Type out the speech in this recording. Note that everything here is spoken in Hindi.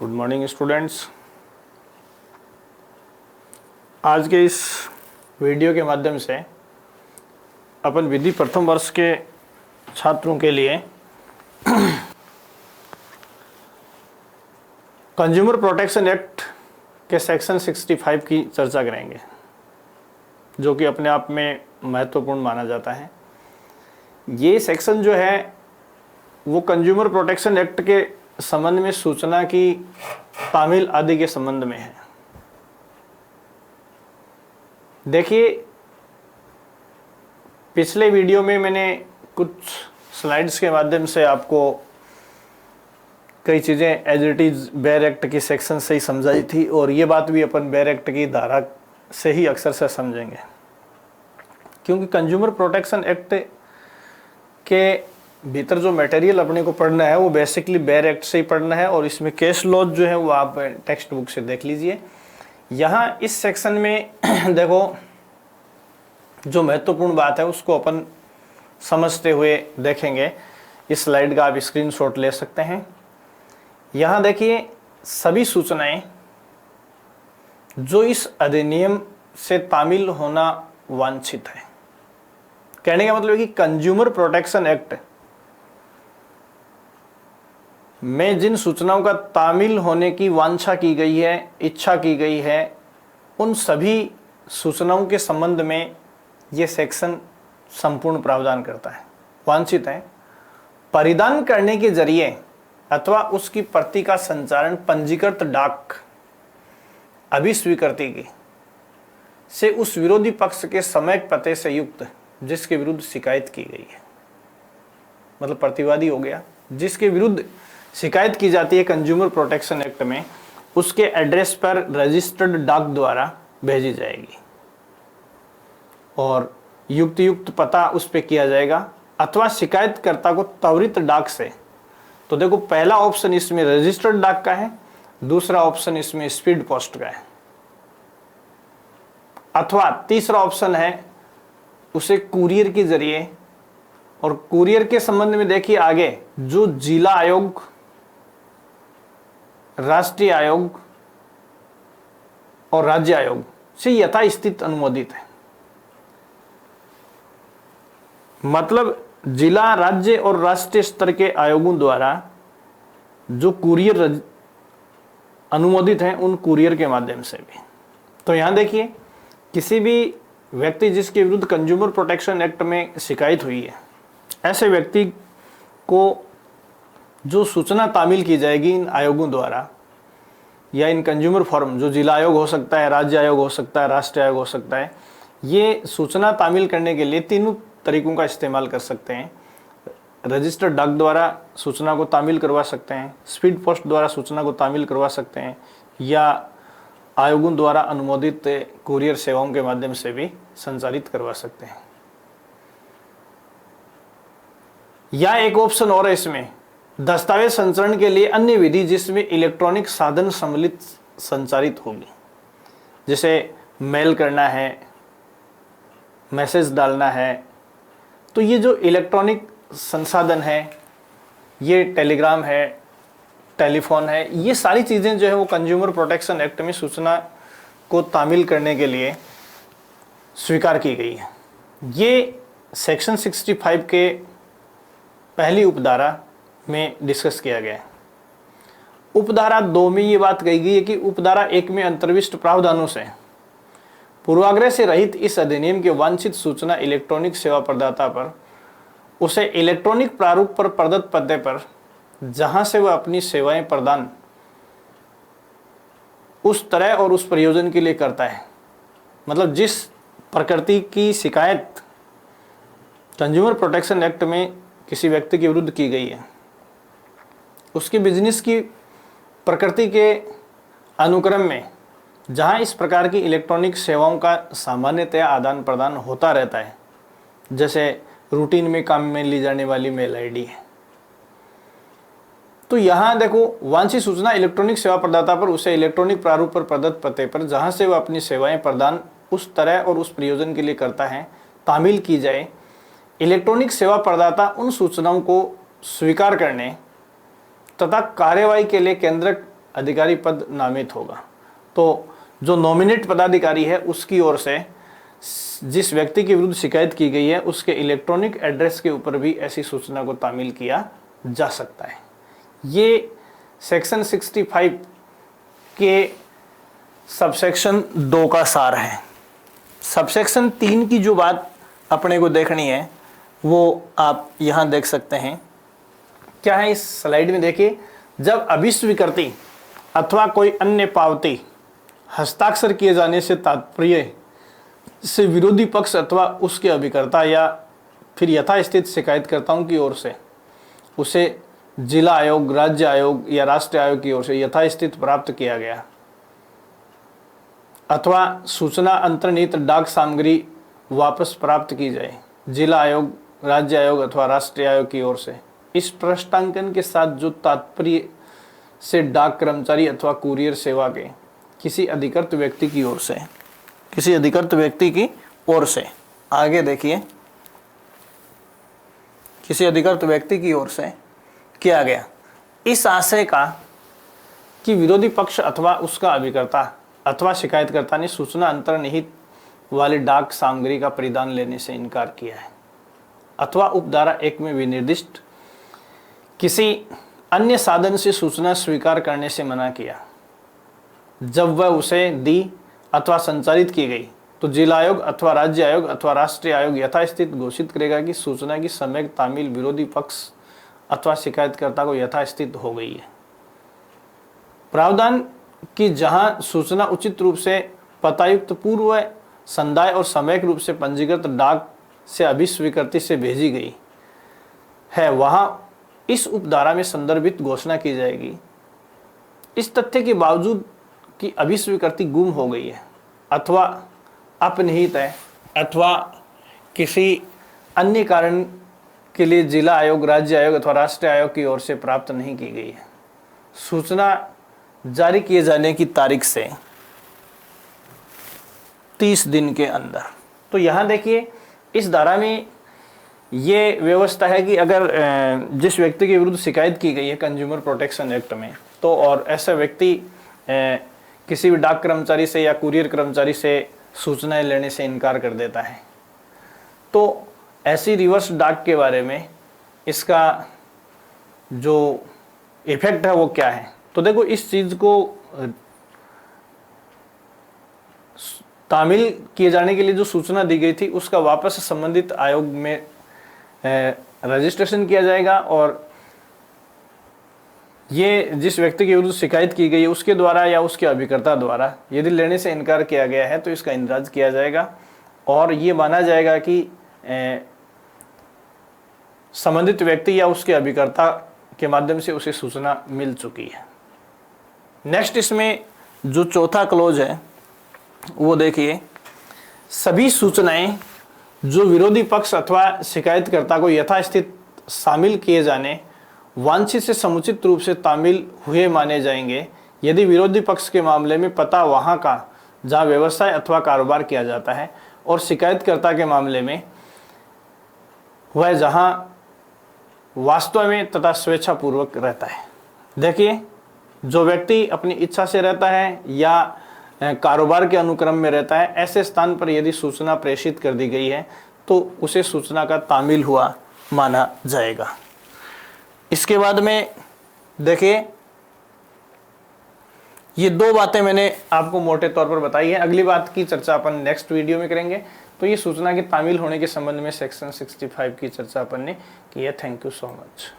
Good morning students. आज के इस वीडियो के माध्यम से अपन विधि प्रथम वर्ष के छात्रों के लिए कंज्यूमर प्रोटेक्शन एक्ट के सेक्शन 65 की चर्चा करेंगे, जो कि अपने आप में महत्वपूर्ण माना जाता है। ये सेक्शन जो है वो कंज्यूमर प्रोटेक्शन एक्ट के संबंध में सूचना की तामील आदि के संबंध में है। देखिए, पिछले वीडियो में मैंने कुछ स्लाइड्स के माध्यम से आपको कई चीज़ें as it is bare act की सेक्शन से ही समझाई थी, और ये बात भी अपन बेयर एक्ट की धारा से ही अक्सर से समझेंगे, क्योंकि कंज्यूमर प्रोटेक्शन एक्ट के भीतर जो मटेरियल अपने को पढ़ना है वो बेसिकली बेयर एक्ट से ही पढ़ना है, और इसमें केस लॉज जो है वो आप टेक्स्ट बुक से देख लीजिए। यहाँ इस सेक्शन में देखो, जो महत्वपूर्ण बात है उसको अपन समझते हुए देखेंगे। इस स्लाइड का आप स्क्रीनशॉट ले सकते हैं। यहाँ देखिए, सभी सूचनाएं जो इस अधिनियम से तामील होना वांछित है। कहने का मतलब है कि कंज्यूमर प्रोटेक्शन एक्ट में जिन सूचनाओं का तामील होने की वांछा की गई है, इच्छा की गई है, उन सभी सूचनाओं के संबंध में ये सेक्शन संपूर्ण प्रावधान करता है। वांछित है परिधान करने के जरिए अथवा उसकी प्रति का संचारण पंजीकृत डाक अभिस्वीकृति की से उस विरोधी पक्ष के सम्यक पते से युक्त जिसके विरुद्ध शिकायत की गई है। मतलब प्रतिवादी हो गया, जिसके विरुद्ध शिकायत की जाती है कंज्यूमर प्रोटेक्शन एक्ट में, उसके एड्रेस पर रजिस्टर्ड डाक द्वारा भेजी जाएगी और युक्त पता उस पर किया जाएगा, अथवा शिकायतकर्ता को त्वरित डाक से। तो देखो, पहला ऑप्शन इसमें रजिस्टर्ड डाक का है, दूसरा ऑप्शन इसमें स्पीड पोस्ट का है, अथवा तीसरा ऑप्शन है उसे कुरियर के जरिए। और कुरियर के संबंध में देखिए आगे, जो जिला आयोग, राष्ट्रीय आयोग और राज्य आयोग से यथास्थित अनुमोदित है। मतलब जिला, राज्य और राष्ट्रीय स्तर के आयोगों द्वारा जो कुरियर अनुमोदित हैं, उन कुरियर के माध्यम से भी। तो यहां देखिए, किसी भी व्यक्ति जिसके विरुद्ध कंज्यूमर प्रोटेक्शन एक्ट में शिकायत हुई है, ऐसे व्यक्ति को जो सूचना तामील की जाएगी इन आयोगों द्वारा या इन कंज्यूमर फोरम, जो जिला आयोग हो सकता है, राज्य आयोग हो सकता है, राष्ट्रीय आयोग हो सकता है, ये सूचना तामील करने के लिए तीनों तरीकों का इस्तेमाल कर सकते हैं। रजिस्टर्ड डाक द्वारा सूचना को तामील करवा सकते हैं, स्पीड पोस्ट द्वारा सूचना को तामील करवा सकते हैं, या आयोगों द्वारा अनुमोदित कुरियर सेवाओं के माध्यम से भी संचालित करवा सकते हैं। या एक ऑप्शन और है इसमें, दस्तावेज संचरण के लिए अन्य विधि जिसमें इलेक्ट्रॉनिक साधन सम्मिलित संचालित होगी, जैसे मेल करना है, मैसेज डालना है। तो ये जो इलेक्ट्रॉनिक संसाधन है, ये टेलीग्राम है, टेलीफोन है, ये सारी चीज़ें जो है वो कंज्यूमर प्रोटेक्शन एक्ट में सूचना को तामील करने के लिए स्वीकार की गई है। ये सेक्शन 65 के पहली उपधारा में डिस्कस किया गया है। उपधारा 2 में ये बात कही गई है कि उपधारा 1 में अंतर्विष्ट प्रावधानों से पूर्वाग्रह से रहित इस अधिनियम के वांछित सूचना इलेक्ट्रॉनिक सेवा प्रदाता पर उसे इलेक्ट्रॉनिक प्रारूप पर प्रदत्त पते पर जहां से वह अपनी सेवाएं प्रदान उस तरह और उस प्रयोजन के लिए करता है। मतलब जिस प्रकृति की शिकायत कंज्यूमर प्रोटेक्शन एक्ट में किसी व्यक्ति के विरुद्ध की गई है, उसकी बिजनेस की प्रकृति के अनुक्रम में जहां इस प्रकार की इलेक्ट्रॉनिक सेवाओं का सामान्यतया आदान प्रदान होता रहता है, जैसे रूटीन में काम में ली जाने वाली मेल आईडी है। तो यहां देखो, वांछित सूचना इलेक्ट्रॉनिक सेवा प्रदाता पर उसे इलेक्ट्रॉनिक प्रारूप पर प्रदत्त पते पर जहां से वह अपनी सेवाएं प्रदान उस तरह और उस प्रयोजन के लिए करता है तामील की जाए। इलेक्ट्रॉनिक सेवा प्रदाता उन सूचनाओं को स्वीकार करने तथा कार्यवाही के लिए केंद्रक अधिकारी पद नामित होगा। तो जो नॉमिनेट पदाधिकारी है उसकी ओर से जिस व्यक्ति के विरुद्ध शिकायत की गई है उसके इलेक्ट्रॉनिक एड्रेस के ऊपर भी ऐसी सूचना को तामील किया जा सकता है। ये सेक्शन 65 के सबसेक्शन 2 का सार है। सबसेक्शन 3 की जो बात अपने को देखनी है वो आप यहाँ देख सकते हैं। क्या है इस स्लाइड में देखिए, जब अभिस्वीकृति अथवा कोई अन्य पावती हस्ताक्षर किए जाने से तात्पर्य से विरोधी पक्ष अथवा उसके अभिकर्ता या फिर यथास्थित शिकायतकर्ताओं की ओर से उसे जिला आयोग, राज्य आयोग या राष्ट्रीय आयोग की ओर से यथास्थित प्राप्त किया गया अथवा सूचना अंतर्निहित डाक सामग्री वापस प्राप्त की जाए जिला आयोग, राज्य आयोग अथवा राष्ट्रीय आयोग की ओर से, इस पृष्ठांकन के साथ जो तात्पर्य से डाक कर्मचारी अथवा कुरियर सेवा के किसी अधिकृत व्यक्ति की ओर से, किसी अधिकृत व्यक्ति की ओर से, आगे देखिए, किसी अधिकृत व्यक्ति की ओर से किया गया इस आशय का कि विरोधी पक्ष अथवा उसका अभिकर्ता अथवा शिकायतकर्ता ने सूचना अंतर्निहित वाली डाक सामग्री का परिदान लेने से इनकार किया है अथवा उपधारा 1 में विनिर्दिष्ट किसी अन्य साधन से सूचना स्वीकार करने से मना किया, जब वह उसे दी अथवा संचारित की गई तो जिला आयोग अथवा राज्य आयोग अथवा राष्ट्रीय आयोग यथास्थित घोषित करेगा कि सूचना की सम्यक तामील विरोधी पक्ष अथवा शिकायतकर्ता को यथास्थित हो गई है। प्रावधान कि जहां सूचना उचित रूप से पतायुक्त पूर्व संदाय और सम्यक रूप से पंजीकृत डाक से अभिस्वीकृति से भेजी गई है वहां इस उपधारा में संदर्भित घोषणा की जाएगी। इस तथ्य के बावजूद कि अभिस्वीकृति गुम हो गई है अथवा अपनिहित है अथवा किसी अन्य कारण के लिए जिला आयोग, राज्य आयोग अथवा राष्ट्रीय आयोग की ओर से प्राप्त नहीं की गई है, सूचना जारी किए जाने की तारीख से 30 दिन के अंदर। तो यहाँ देखिए इस धारा में ये व्यवस्था है कि अगर जिस व्यक्ति के विरुद्ध शिकायत की गई है कंज्यूमर प्रोटेक्शन एक्ट में, तो और ऐसा व्यक्ति किसी भी डाक कर्मचारी से या कुरियर कर्मचारी से सूचनाएं लेने से इनकार कर देता है, तो ऐसी रिवर्स डाक के बारे में इसका जो इफेक्ट है वो क्या है। तो देखो इस चीज़ को तामील किए जाने के लिए जो सूचना दी गई थी उसका वापस संबंधित आयोग में रजिस्ट्रेशन किया जाएगा और ये जिस व्यक्ति के विरुद्ध शिकायत की गई है उसके द्वारा या उसके अभिकर्ता द्वारा यदि लेने से इनकार किया गया है तो इसका इंदराज किया जाएगा और ये माना जाएगा कि संबंधित व्यक्ति या उसके अभिकर्ता के माध्यम से उसे सूचना मिल चुकी है। नेक्स्ट इसमें जो चौथा क्लोज है वो देखिए, सभी सूचनाएं जो विरोधी पक्ष अथवा शिकायतकर्ता को यथास्थित शामिल किए जाने वांछित से समुचित रूप से तामील हुए माने जाएंगे यदि विरोधी पक्ष के मामले में पता वहां का जहां व्यवसाय अथवा कारोबार किया जाता है और शिकायतकर्ता के मामले में वह जहां वास्तव में तथा स्वेच्छापूर्वक रहता है। देखिए जो व्यक्ति अपनी इच्छा से रहता है या कारोबार के अनुक्रम में रहता है, ऐसे स्थान पर यदि सूचना प्रेषित कर दी गई है तो उसे सूचना का तामील हुआ माना जाएगा। इसके बाद में देखिए ये दो बातें मैंने आपको मोटे तौर पर बताई है, अगली बात की चर्चा अपन नेक्स्ट वीडियो में करेंगे। तो ये सूचना के तामील होने के संबंध में सेक्शन 65 की चर्चा अपन ने की है। Thank you so much.